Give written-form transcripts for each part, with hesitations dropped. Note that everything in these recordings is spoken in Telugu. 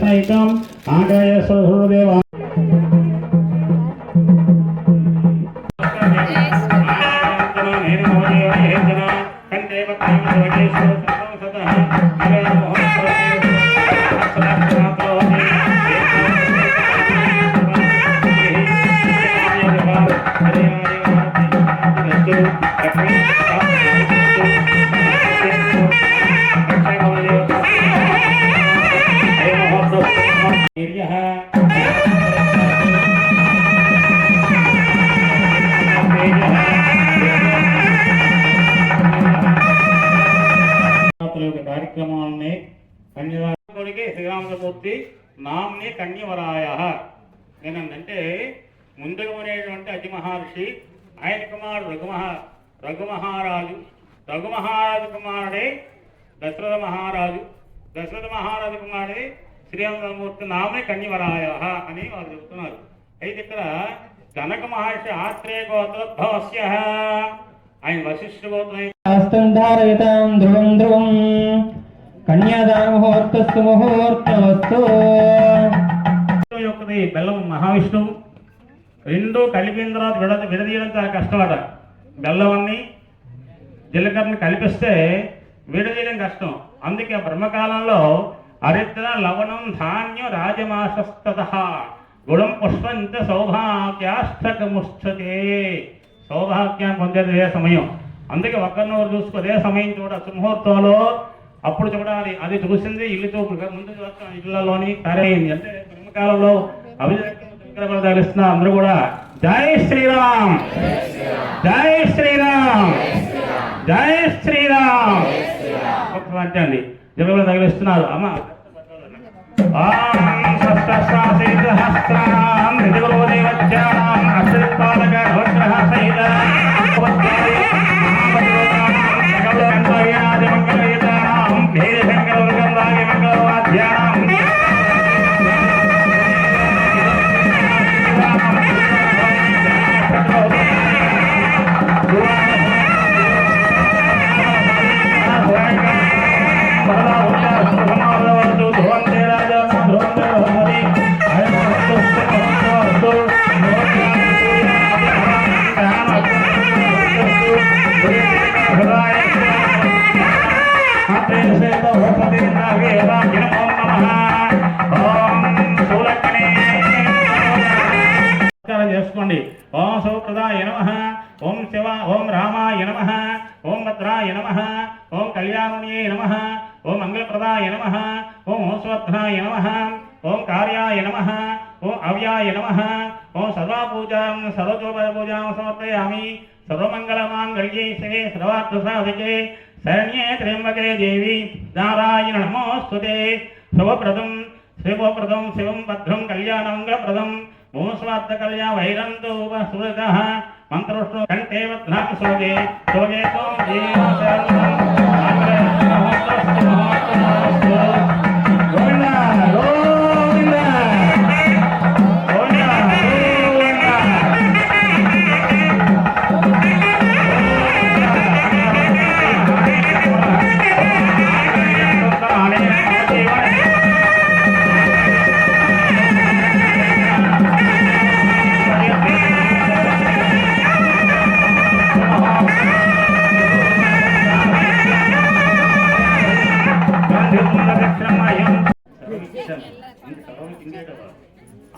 सहितम् आगाय स्वदेव కార్యక్రమాలని కన్యదానికి శ్రీరామచంద్రమూర్తి నామ్ని కన్యవరాయ ఏనంటే ముందుగా ఉండేటువంటి అతి మహర్షి ఆయన కుమారుడు రఘుమహారాజు కుమారుడే దశరథ మహారాజు కుమారుడే శ్రీరామచంద్రమూర్తి నామ్ని కన్యవరాయ అని వారు చెబుతున్నారు. అయితే ఇక్కడ జనక మహర్షి ఆత్రేయ గోత్రోద్భవస్య ఆయన వశిష్ఠ గోత్రం ధారయతాం ధ్రువం ధ్రువం కన్యాదాన ముహూర్తస్తు ముహూర్తమస్తు. యొక్కది బెల్లం మహావిష్ణువు రెండు కలిపిన తర్వాత విడదీయడం చాలా కష్టమట. బెల్లం అన్ని జీలకర్రని కలిపిస్తే విడదీయడం కష్టం. అందుకే బ్రహ్మకాలంలో అరిత్ర లవణం ధాన్యం రాజమాసస్తత గుణం పుష్పంచ సౌభాగ్యాష్టకముష్టతే. సౌభాగ్యం పొందేది ఏ సమయం, అందుకే ఒక్కరినోరు చూసుకునే సమయం చూడచ్చు ముహూర్తంలో అప్పుడు చూడాలి. అది చూసింది ఇల్లుతో ముందు చూస్తాం ఇళ్లలోని కార్యమైంది. అంటే బ్రహ్మకాలంలో అభిజాతం తగిలిస్తున్న అందరూ కూడా జై శ్రీరామ్ జై శ్రీరామ్ జై శ్రీరామ్ అంటే అండి జగలు తగిలిస్తున్నారు. అమ్మ చేసుకోండి. ఓం సౌప్రదాయ నమః, ఓం శివ ఓం రామాయ నమః, ఓం భద్రాయ నమః, ఓం కళ్యాణునియే నమః, ఓం మంగళప్రదాయ నమః, ఓం ఓస్వర్ధనాయ నమః, ఓం కార్యాయ నమః, ఓం అవ్యాయ నమః, ఓం సర్వపూజాం సర్వోపూజాం సమర్పయామి. సర్వమంగళమాంగళ్యే శివే సర్వార్థసాధికే శరణ్యే త్ర్యంబకే దేవి నారాయణ నమోస్తుతే. శుభప్రదం శివం భద్రం కళ్యాణమంగళప్రదం భూస్వార్థ కళ్యాణ వైరంతో సురత మంత్రోష్ణు కంఠే వధ్నాం సోగే సోగే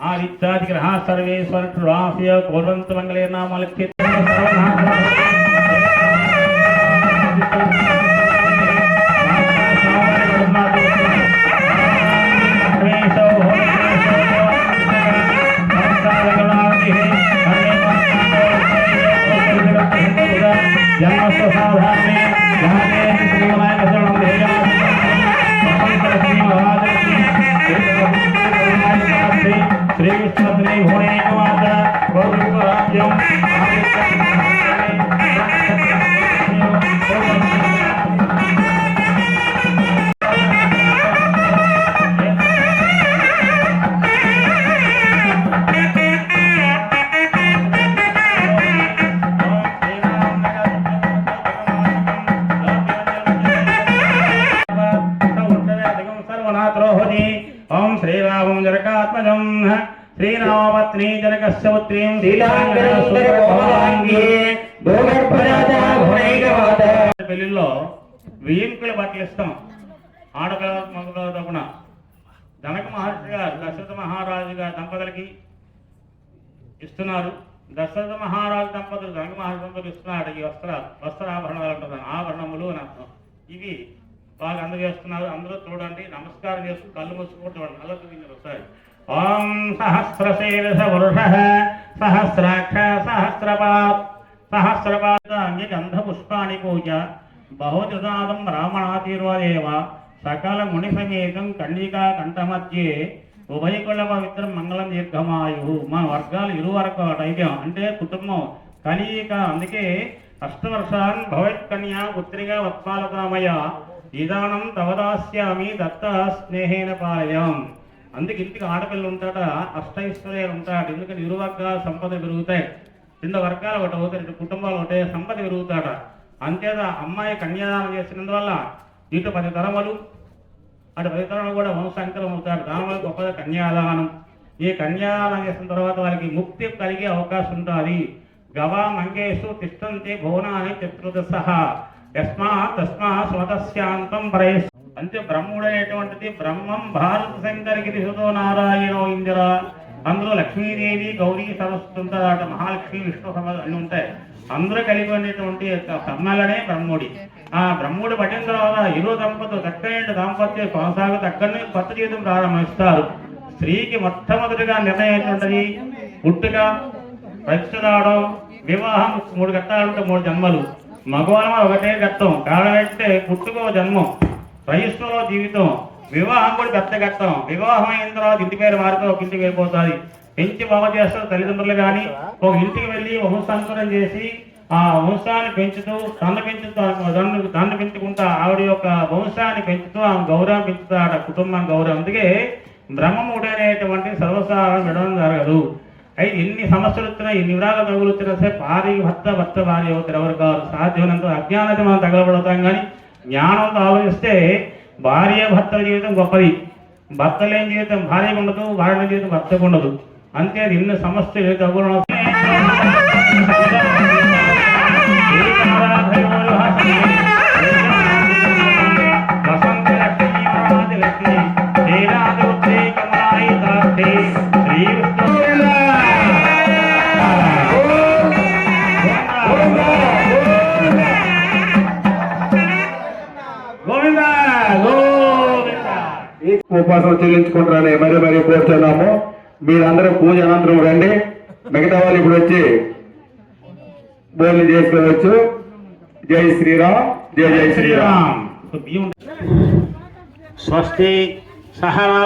आदित्यादिग्रहा सर्वेश्वर कुर्वन्तु मंगले नामलिख्य ఓం శ్రీరామం జనకాత్మజం శ్రీరామపత్ని జనకస్య పుత్రీం పెళ్లిలో వెయ్యింకుల బట్టలు ఇస్తాం ఆడపిల్ల మగపిల్లల తరపున జనక మహర్షి గారు దశరథ మహారాజు గారి దంపతులకి ఇస్తున్నారు. దశరథ మహారాజు దంపతులు జనక మహర్షి దంపతులు ఇస్తున్నాడు ఈ వస్త్రాభరణాలు అంటున్నాను, ఆభరణములు అని అర్థం. ఇవి బాగా అందజేస్తున్నారు. అందరూ చూడండి, నమస్కారం చేసుకుని కళ్ళు మూసుకుంటూ చూడండి. అలా చూపించారు ఒకసారి. ఓం సహస్రశీర్ష పురుష సహస్రాక్ష సహస్రపాద గంధ పుష్పాణి పూజ బహుజాతం బ్రాహ్మణాతిర్వదేవ సకల ముని సమేతం కన్యకా కంఠమధ్యే ఉభయకుల పవిత్రం మంగళం దీర్ఘమాయు. మన వర్గాలు ఇరువరకు ఐక్యం అంటే కుటుంబం కలియిక. అందుకే అష్టవర్షాన్ భవత్ కన్యా పుత్రిగా వత్పాలకామయ ఇదానం తవదాస్యామి దత్త స్నేహేన పాలయం. అందుకే ఇంటికి ఆడపిల్లలు ఉంటాడ, అష్టైశ్వర్యాలు ఉంటాడు. ఎందుకంటే ఇరు వర్గాల సంపద పెరుగుతాయి. రెండు వర్గాలు ఒకటి అవుతాయి, రెండు కుటుంబాలు ఒకటే, సంపద పెరుగుతాడ. అంతేదా అమ్మాయి కన్యాదానం చేసినందువల్ల ఇటు 10 తరములు అటు 10 తరములు కూడా వంశాంకరం అవుతాడు. దానివల్ల గొప్పగా కన్యాదానం. ఈ కన్యాదానం చేసిన తర్వాత వారికి ముక్తి కలిగే అవకాశం ఉంటుంది. గవా మంగేషు తిష్టంతే భువనాన్ని చతుర్దశ తస్మా స్వతస్యాంతం ప్రయస్. అంటే బ్రహ్ముడు అనేటువంటిది బ్రహ్మం భారత శంకరికి దిశతో నారాయణో ఇందిర. అందులో లక్ష్మీదేవి గౌరీ సరస్వతి ఉంటారట, మహాలక్ష్మి విష్ణు సమాధి అన్ని ఉంటాయి. అందరూ కలిగి ఉండేటువంటి సమ్మలనే బ్రహ్ముడి. ఆ బ్రహ్ముడు పట్టిన తర్వాత ఇరు దంపతులు చక్కని దాంపత్యం కొనసాగుతూ అక్కడనే కొత్త జీవితం ప్రారంభిస్తారు. స్త్రీకి మొట్టమొదటిగా నిర్ణయం ఏంటంటది, పుట్టుక, ప్రశ్నరావడం, వివాహం. 3 ఘట్టాలుంటే 3 జన్మలు. మగవాళ్ళ ఒకటే ఘట్టం. కారణం ఏంటంటే పుట్టుకో జన్మం, వయస్సులో జీవితం, వివాహం కూడా పెద్ద ఘట్టం. వివాహం అయిన తర్వాత ఇంటి పేరు మారితే ఒక ఇంటికి వెళ్ళిపోతుంది. పెంచి బాగా చేస్తారు తల్లిదండ్రులు. కానీ ఒక ఇంటికి వెళ్ళి వంశాంతరం చేసి ఆ వంశాన్ని పెంచుతూ తన్ను పెంచుకుంటా ఆవిడ యొక్క వంశాన్ని పెంచుతూ ఆమె గౌరవం పెంచుతూ ఆడ కుటుంబాన్ని గౌరవం. అందుకే బ్రహ్మముడు అనేటువంటి సర్వసారం విడడం జరగదు. అయితే ఎన్ని సమస్యలు వచ్చినా, ఎన్ని విరాగాలు తగులుతున్నా సరే భర్త భార్య అవుతారు. ఎవరు కాదు సాధ్యమైనంత అజ్ఞానాన్ని మనం తగలబడతాం. కానీ జ్ఞానంతో ఆలోచిస్తే భార్య భర్తల జీవితం గొప్పది. భర్త లేని జీవితం భార్యకు ఉండదు, భార్య జీవితం భర్తకు ఉండదు. అంతే ఎన్ని సమస్యలు తగులు. వసంత లక్ష్మీ లక్ష్మి శ్రీరాధే కమలాయి శ్రీ ఉపాసన చెల్లించుకుంటారని మరీ కోరుతున్నాము. మీరందరూ పూజ అనంతరం రండి. మిగతా వాళ్ళు ఇప్పుడు వచ్చి భోజనం చేసుకోవచ్చు. జై శ్రీరామ్, జై జై శ్రీరామ్. స్వస్తి సహనా.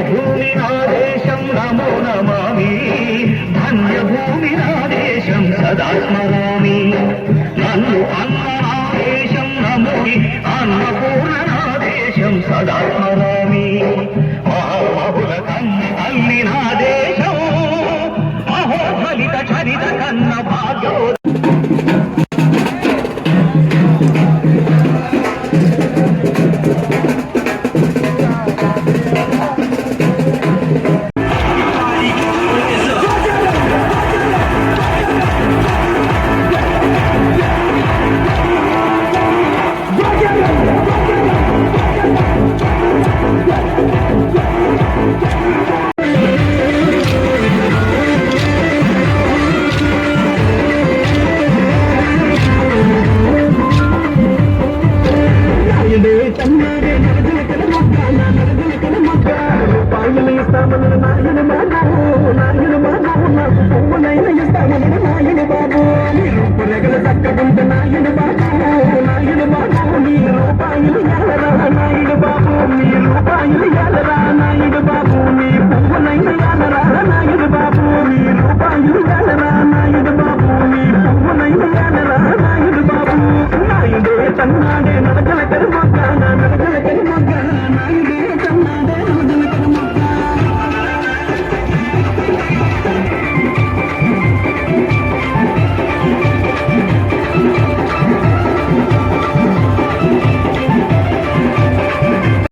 పుణ్యభూమినాదేశం నమో నమామి ధన్యభూమినాదేశం సదా స్మరామి నన్ను అన్ననాదేశం నమో అన్నపూర్ణనాదేశం సదా స్మరామి మహామహుల తల్లినాదేశం మహోఫలిత చరిత కన్న భాగ్యో నాయన బాబు